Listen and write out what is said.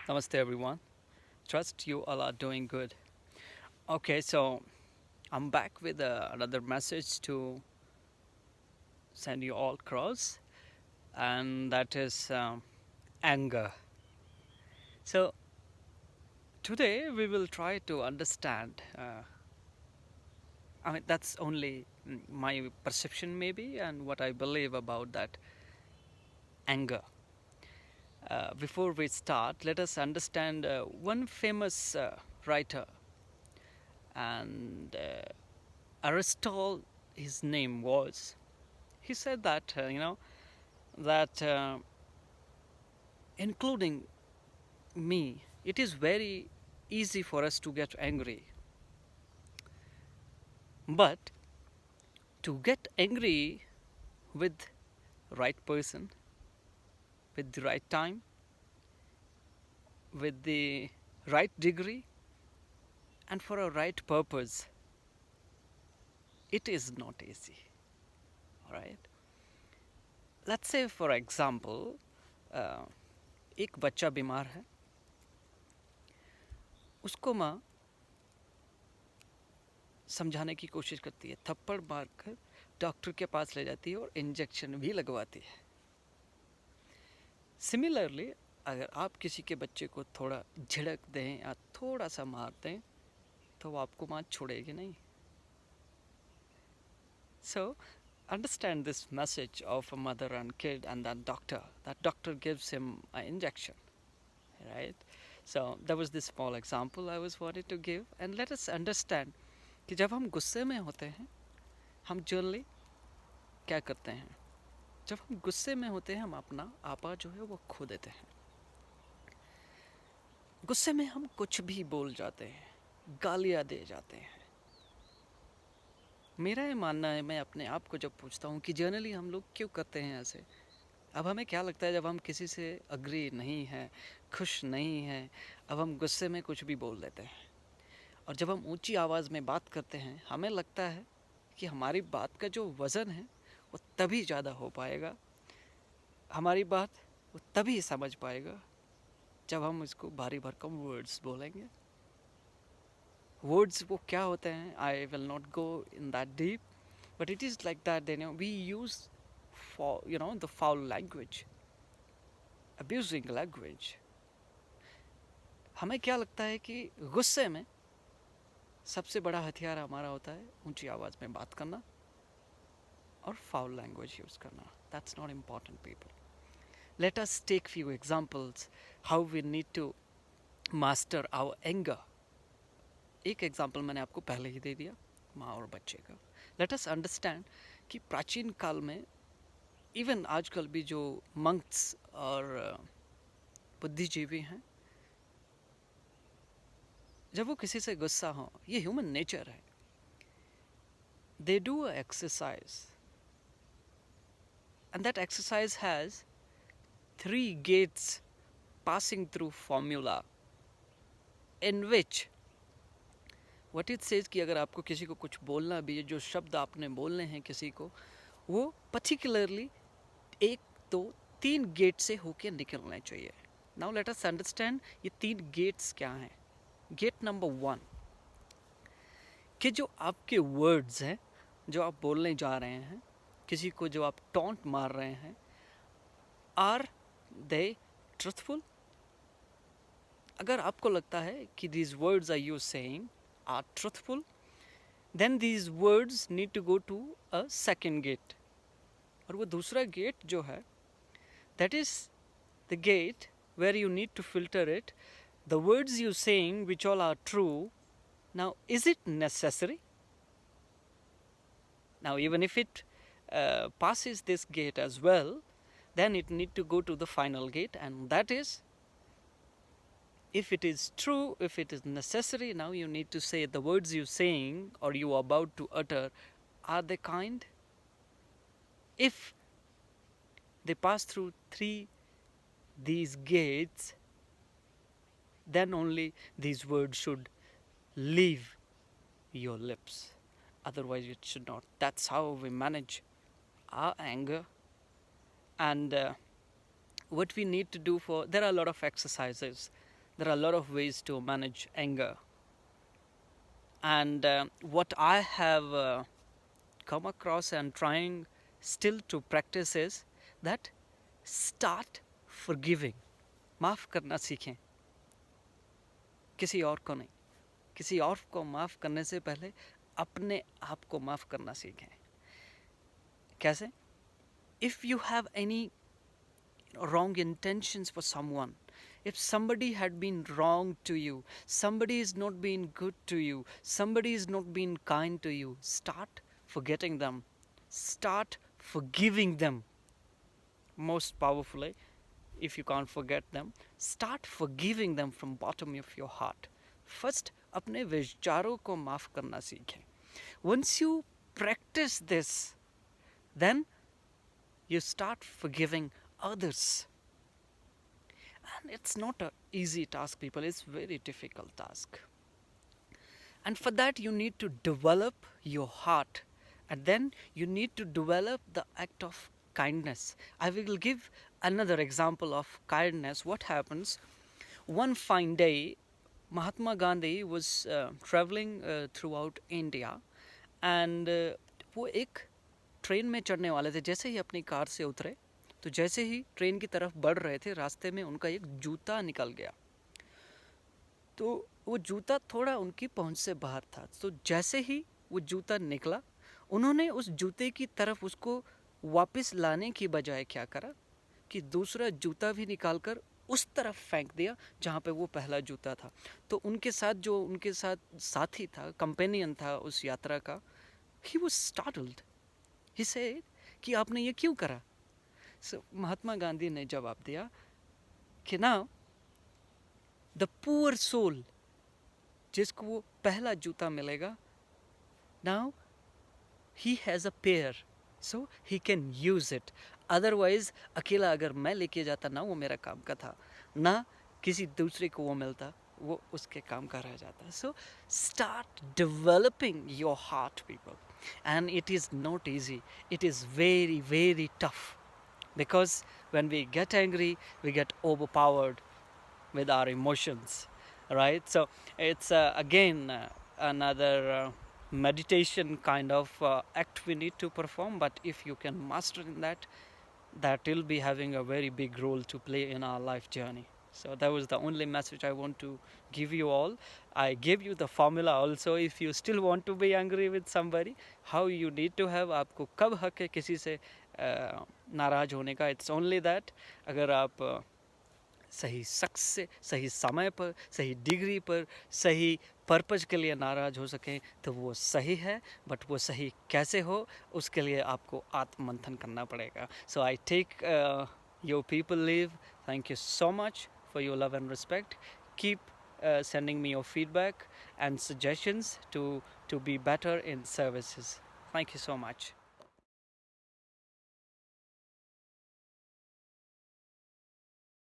Namaste, everyone. Trust you all are doing good. Okay, so I'm back with another message to send you all across, and that is anger. So today we will try to understand. I mean, that's only my perception, maybe, and what I believe about that anger. Before we start, let us understand one famous writer, and Aristotle, his name was. He said that that including me, it is very easy for us to get angry, but to get angry with right person, with the right time, with the right degree, and for a right purpose, it is not easy. All right. Let's say, for example, एक बच्चा बीमार है, उसको माँ समझाने की कोशिश करती है, थप्पड़ मारकर डॉक्टर के पास ले जाती है और इंजेक्शन भी लगवाती है. सिमिलरली, अगर आप किसी के बच्चे को थोड़ा झिड़क दें या थोड़ा सा मार दें तो वो आपको माँ छोड़ेगी नहीं. सो understand this message of a mother and kid and that doctor gives him an injection, right? So that was this small example I was wanted to give, and let us understand कि जब हम गुस्से में होते हैं हम generally क्या करते हैं. जब हम गुस्से में होते हैं हम अपना आपा जो है वो खो देते हैं. गुस्से में हम कुछ भी बोल जाते हैं, गालियाँ दे जाते हैं. मेरा ये मानना है, मैं अपने आप को जब पूछता हूँ कि जनरली हम लोग क्यों करते हैं ऐसे. अब हमें क्या लगता है, जब हम किसी से अग्री नहीं हैं, खुश नहीं हैं, अब हम गुस्से में कुछ भी बोल देते हैं. और जब हम ऊंची आवाज़ में बात करते हैं हमें लगता है कि हमारी बात का जो वज़न है वो तभी ज़्यादा हो पाएगा, हमारी बात वो तभी समझ पाएगा जब हम इसको भारी भरकम वर्ड्स बोलेंगे. वर्ड्स वो क्या होते हैं, I will not go in that deep, but it is like that we use for the foul language, abusing language. हमें क्या लगता है कि गुस्से में सबसे बड़ा हथियार हमारा होता है ऊंची आवाज़ में बात करना और फाउल लैंग्वेज यूज़ करना. That's not important people. Let us take few examples how we need to master our anger. एक एग्जांपल मैंने आपको पहले ही दे दिया, माँ और बच्चे का. लेट अस अंडरस्टैंड कि प्राचीन काल में, इवन आजकल भी जो मंक्स और बुद्धिजीवी हैं, जब वो किसी से गुस्सा हो, ये ह्यूमन नेचर है, they do a exercise, and that exercise has 3 gates passing through formula in which what it says कि अगर आपको किसी को कुछ बोलना भी है, जो शब्द आपने बोलने हैं किसी को, वो पर्टिकुलरली 1 2 3 गेट से होके निकलने चाहिए. नाउ लेट अस अंडरस्टैंड ये 3 गेट्स क्या हैं. गेट नंबर 1, कि जो आपके वर्ड्स हैं जो आप बोलने जा रहे हैं, किसी को जो आप टॉन्ट मार रहे हैं, आर दे ट्रुथफुल. अगर आपको लगता है कि these words are you saying are truthful, then these words need to go to a second gate. और वो दूसरा गेट जो है, that is the gate where you need to filter it. The words you saying which all are true, now is it necessary? Now even if it passes this gate as well, then it need to go to the final gate, and that is, if it is true, if it is necessary, now you need to say the words you saying or you are about to utter, are they kind? If they pass through these gates, then only these words should leave your lips. Otherwise it should not. That's how we manage our anger. And what we need to do, there are a lot of exercises there are a lot of ways to manage anger. And what I have come across and trying still to practice is that start forgiving. माफ़ करना सीखें, किसी और को नहीं. किसी और को माफ़ करने से पहले अपने आप को माफ़ करना सीखें. कैसे? If you have any wrong intentions for someone, if somebody had been wrong to you, somebody is not being good to you, somebody is not being kind to you, start forgetting them, start forgiving them. Most powerfully, if you can't forget them, start forgiving them from bottom of your heart. First, अपने विचारों को माफ करना सीखें. Once you practice this, then you start forgiving others. And it's not an easy task, people. It's a very difficult task. And for that, you need to develop your heart. And then you need to develop the act of kindness. I will give another example of kindness. What happens? One fine day, Mahatma Gandhi was traveling throughout India. And वो एक train में चढ़ने वाले थे. जैसे ही अपनी car से उतरे, तो जैसे ही ट्रेन की तरफ बढ़ रहे थे, रास्ते में उनका एक जूता निकल गया. तो वो जूता थोड़ा उनकी पहुंच से बाहर था. तो जैसे ही वो जूता निकला, उन्होंने उस जूते की तरफ उसको वापस लाने की बजाय क्या करा कि दूसरा जूता भी निकाल कर उस तरफ फेंक दिया जहाँ पे वो पहला जूता था. तो उनके साथ जो उनके साथ साथी था, कंपेनियन था उस यात्रा का, he was startled. He said कि आपने ये क्यों करा? So महात्मा गांधी ने जवाब दिया कि now the poor soul, जिसको वो पहला जूता मिलेगा, now he has a pair, so he can use it. Otherwise अकेला अगर मैं लेके जाता ना, वो मेरा काम का था ना, किसी दूसरे को वो मिलता, वो उसके काम का रह जाता. So start developing your heart, people. And it is not easy. It is very, very tough. Because when we get angry, we get overpowered with our emotions, right? So it's again another meditation kind of act we need to perform. But if you can master in that, that will be having a very big role to play in our life journey. So that was the only message I want to give you all. I gave you the formula also. If you still want to be angry with somebody, how you need to have, आपको कब हक है किसी से नाराज होने का. It's only that अगर आप सही शख्स से, सही समय पर, सही डिग्री पर, सही पर्पज़ के लिए नाराज़ हो सकें तो वो सही है. बट वो सही कैसे हो, उसके लिए आपको आत्ममंथन करना पड़ेगा. So I take your people leave. Thank you so much for your love and respect. Keep sending me your feedback and suggestions to be better in services. Thank you so much.